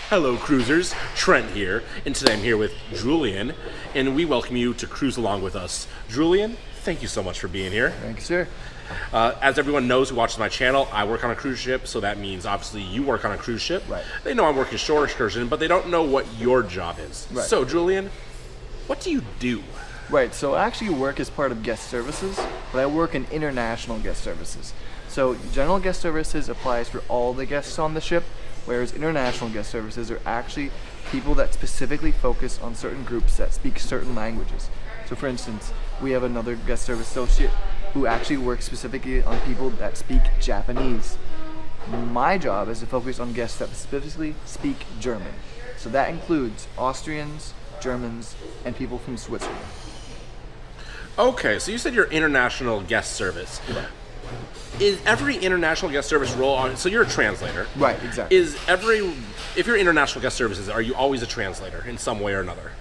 Hello, cruisers. Trent here, and today I'm here with Julian, and we welcome you to cruise along with us. Julian, thank you so much for being here. Thank you, sir. As everyone knows who watches my channel, I work on a cruise ship, so that means obviously you work on a cruise ship. Right. They know I'm working shore excursion, but they don't know what your job is. Right. So, Julian, what do you do? Right, so I actually work as part of guest services, but I work in international guest services. So general guest services applies for all the guests on the ship, whereas international guest services are actually people that specifically focus on certain groups that speak certain languages. So for instance, we have another guest service associate who actually works specifically on people that speak Japanese. My job is to focus on guests that specifically speak German. So that includes Austrians, Germans, and people from Switzerland. Okay, so you said you're international guest service. Right. Is every international guest service role on? So you're a translator, Right, exactly. If you're international guest services, are you always a translator in some way or another?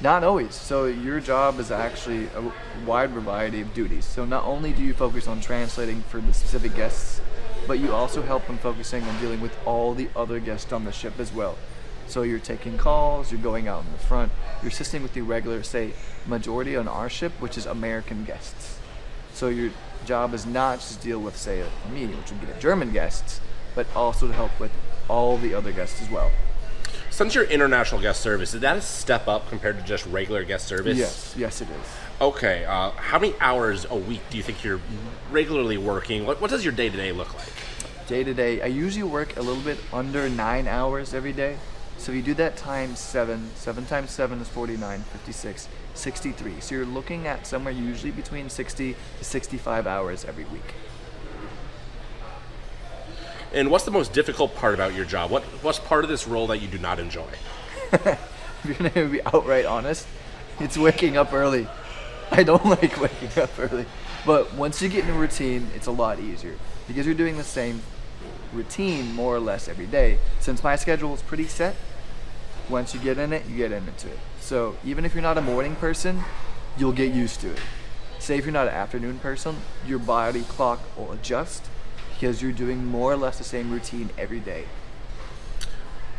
Not always. So your job is actually a wide variety of duties. So not only do you focus on translating for the specific guests, but you also help in focusing on dealing with all the other guests on the ship as well. So you're taking calls, you're going out in the front, you're assisting with the regular, say, majority on our ship, which is American guests. So your job is not just to deal with, say, me, which would be the German guests, but also to help with all the other guests as well. Since you're international guest service, is that a step up compared to just regular guest service? Yes, it is. Okay, how many hours a week do you think you're regularly working? What does your day-to-day look like? Day to day, I usually work a little bit under 9 hours every day. So if you do that times 7 times 7 is 49, 56, 63. So you're looking at somewhere usually between 60 to 65 hours every week. And what's the most difficult part about your job? What's part of this role that you do not enjoy? If you're going to be outright honest, it's waking up early. I don't like waking up early. But once you get in a routine, it's a lot easier. Because you're doing the same routine more or less every day. Since my schedule is pretty set, once you get in it, you get into it. So even if you're not a morning person, you'll get used to it. Say if you're not an afternoon person, your body clock will adjust because you're doing more or less the same routine every day.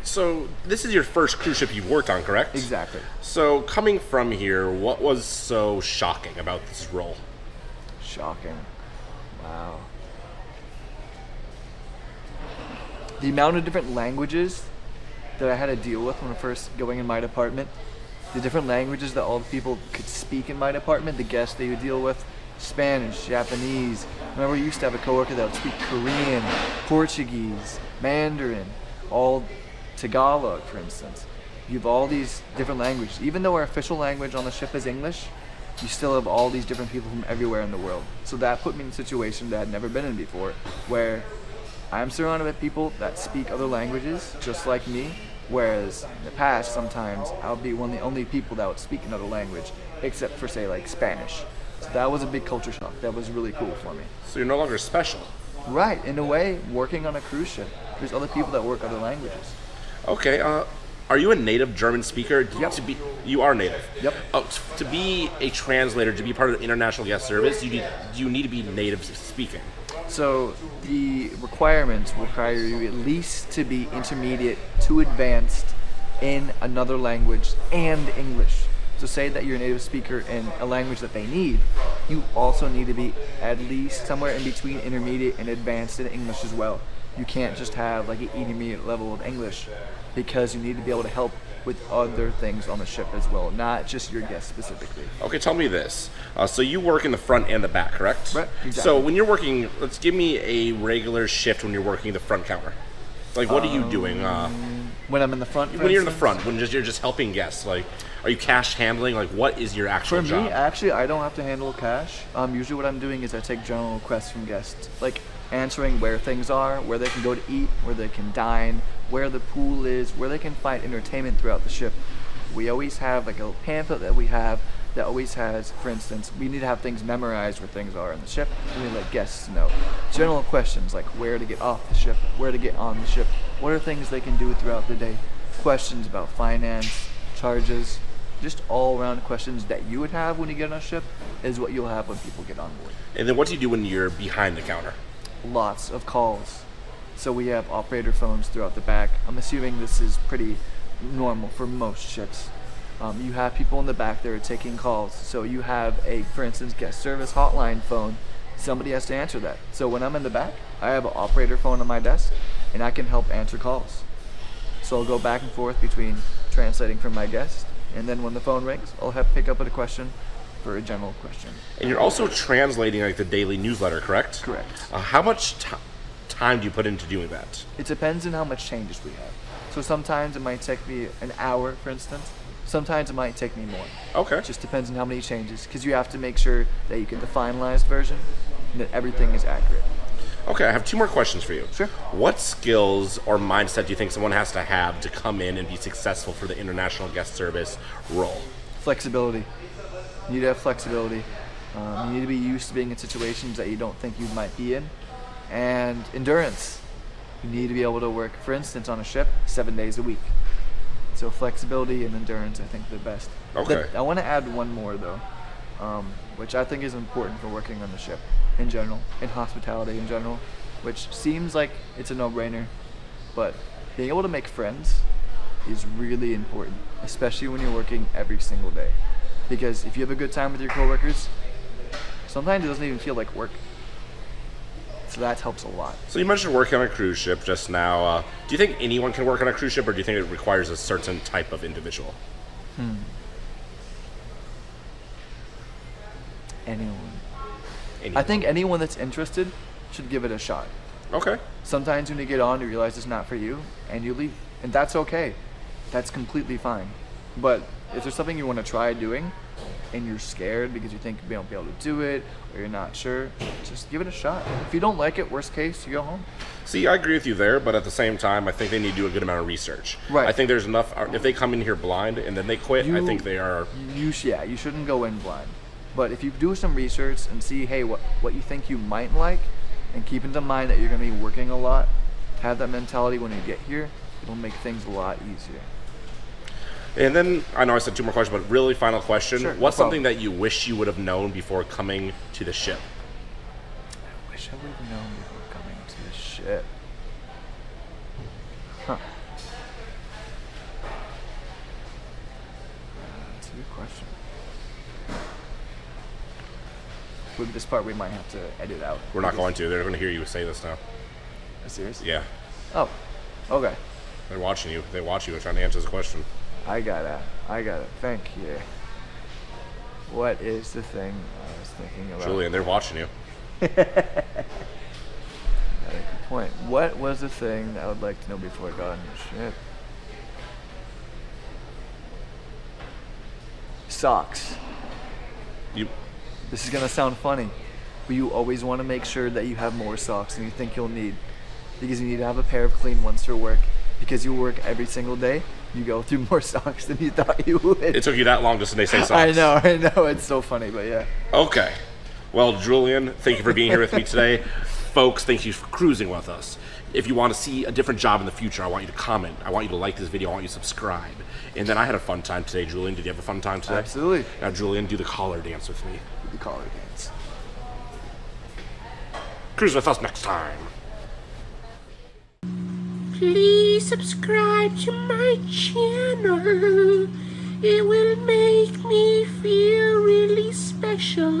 So this is your first cruise ship you've worked on, correct? Exactly. So coming from here, what was so shocking about this role? Shocking. Wow. The amount of different languages that I had to deal with when I first going in my department, the different languages that all the people could speak in my department, the guests they would deal with, Spanish, Japanese. Remember, we used to have a coworker that would speak Korean, Portuguese, Mandarin, all Tagalog, for instance. You have all these different languages. Even though our official language on the ship is English, you still have all these different people from everywhere in the world. So that put me in a situation that I'd never been in before, where I'm surrounded by people that speak other languages, just like me, whereas in the past, sometimes I'll be one of the only people that would speak another language, except for, say, like Spanish. So that was a big culture shock. That was really cool for me. So you're no longer special. Right, in a way, working on a cruise ship, there's other people that work other languages. Okay, are you a native German speaker? Yep. You are native? Yep. To be a translator, to be part of the international guest service, you need to be native speaking. So the requirements require you at least to be intermediate to advanced in another language and English. So say that you're a native speaker in a language that they need, you also need to be at least somewhere in between intermediate and advanced in English as well. You can't just have like an intermediate level of English, because you need to be able to help with other things on the ship as well, not just your guests specifically. Okay, tell me this. So you work in the front and the back, correct? Right, exactly. So when you're working, let's give me a regular shift when you're working the front counter. Like, what are you doing? When I'm in the front, When you're in the front, when you're just helping guests, like, are you cash handling? Like, what is your actual job? For me, actually, I don't have to handle cash. Usually what I'm doing is I take general requests from guests, like answering where things are, where they can go to eat, where they can dine, where the pool is, where they can find entertainment throughout the ship. We always have like a pamphlet that we have that always has, for instance, we need to have things memorized where things are in the ship, and we let guests know. General questions like where to get off the ship, where to get on the ship, what are things they can do throughout the day, questions about finance, charges, just all around questions that you would have when you get on a ship is what you'll have when people get on board. And then what do you do when you're behind the counter? Lots of calls. So we have operator phones throughout the back. I'm assuming this is pretty normal for most ships. You have people in the back that are taking calls. So you have a, for instance, guest service hotline phone. Somebody has to answer that. So when I'm in the back, I have an operator phone on my desk, and I can help answer calls. So I'll go back and forth between translating for my guest, and then when the phone rings, I'll have pick up a question for a general question. And you're also translating like the daily newsletter, correct? Correct. How much time do you put into doing that? It depends on how much changes we have. So sometimes it might take me an hour, for instance. Sometimes it might take me more. Okay. It just depends on how many changes, because you have to make sure that you get the finalized version and that everything is accurate. Okay, I have 2 more questions for you. Sure. What skills or mindset do you think someone has to have to come in and be successful for the international guest service role? Flexibility. You need to have flexibility. You need to be used to being in situations that you don't think you might be in. And endurance. You need to be able to work, for instance, on a ship 7 days a week. So flexibility and endurance, I think, are the best. Okay. I want to add one more, though, which I think is important for working on the ship in general, in hospitality in general, which seems like it's a no-brainer, but being able to make friends is really important, especially when you're working every single day. Because if you have a good time with your coworkers, sometimes it doesn't even feel like work. So that helps a lot. So you mentioned working on a cruise ship just now. Do you think anyone can work on a cruise ship, or do you think it requires a certain type of individual? Anyone. I think anyone that's interested should give it a shot. Okay. Sometimes when you get on, you realize it's not for you, and you leave. And that's okay. That's completely fine. But if there's something you want to try doing, and you're scared because you think you won't be able to do it, or you're not sure, just give it a shot. If you don't like it, worst case, you go home. See, I agree with you there, but at the same time, I think they need to do a good amount of research. Right. I think there's enough. If they come in here blind and then they quit, I think they are. You shouldn't go in blind. But if you do some research and see, hey, what you think you might like, and keep in mind that you're going to be working a lot, have that mentality when you get here, it'll make things a lot easier. And then, I know I said 2 more questions, but really final question. Sure, What's no something that you wish you would have known before coming to the ship? I wish I would have known before coming to the ship. Huh. That's a good question. With this part, we might have to edit out. We're not going to. They're going to hear you say this now. Seriously? Yeah. Oh, okay. They're watching you. They watch you and trying to answer this question. I got it. Thank you. What is the thing I was thinking about? Julian, they're watching you. Got a good point. What was the thing that I would like to know before I got on the ship? Socks. This is gonna sound funny, but you always want to make sure that you have more socks than you think you'll need, because you need to have a pair of clean ones for work. Because you work every single day, you go through more socks than you thought you would. It took you that long just to say socks. I know. It's so funny, but yeah. Okay. Well, Julian, thank you for being here with me today. Folks, thank you for cruising with us. If you want to see a different job in the future, I want you to comment. I want you to like this video. I want you to subscribe. And then I had a fun time today. Julian, did you have a fun time today? Absolutely. Now, Julian, do the collar dance with me. Do the collar dance. Cruise with us next time. Please subscribe to my channel. It will make me feel really special.